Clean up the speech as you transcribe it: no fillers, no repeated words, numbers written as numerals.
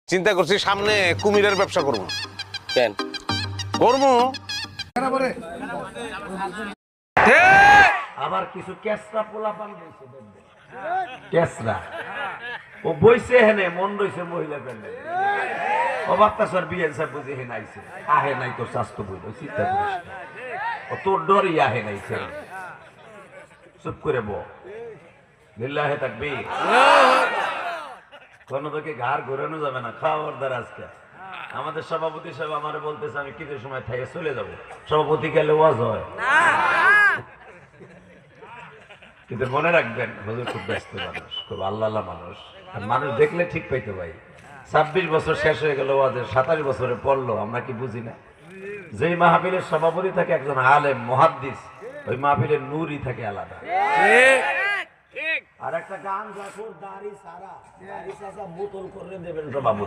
চিন্তা করছি সামনে কুমিরের ব্যবসা করবো। কেন করবো আবার কিছু কেসরা পোলাপান বইছে দেখবে কেসরা ও বইছে হেনে মন রইছে মহিলা প্যান্ডেল ও বাপ্তাসর বিয়ের সাহেব বুঝে হেন আইছে আহে নাই তোর স্বাস্থ্য বই চিন্তা করিস না। ও তোর ডরই আহে নাইছে চুপ করে বো লিল্লাহে তাকবীর কোনো তোকে ঘাড় ঘোরানো যাবে না খাওয়ার দ্বারা আজকে আমাদের সভাপতি সাহেব আমারে বলতেছে আমি কিছু সময় থেকে চলে যাব সভাপতি গেলে ওয়াজ হয় কিন্তু মনে রাখবেন হুজুর খুব ব্যস্ত মানুষ খুব আল্লাহ মানুষ আর মানুষ দেখলে ঠিক পাইতে ভাই 26 বছর শেষ হয়ে গেল ওয়াজের 27 বছরে পড়লো আমরা কি বুঝি না যেই মাহফিলের সভাপতি থাকে একজন আলেম মুহাদ্দিস ওই মাহফিলের নূরই থাকে আলাদা আর একটা গান যখন দাড়ি সারা দাড়ি সারা বোতল করে দেবেন সভাপতি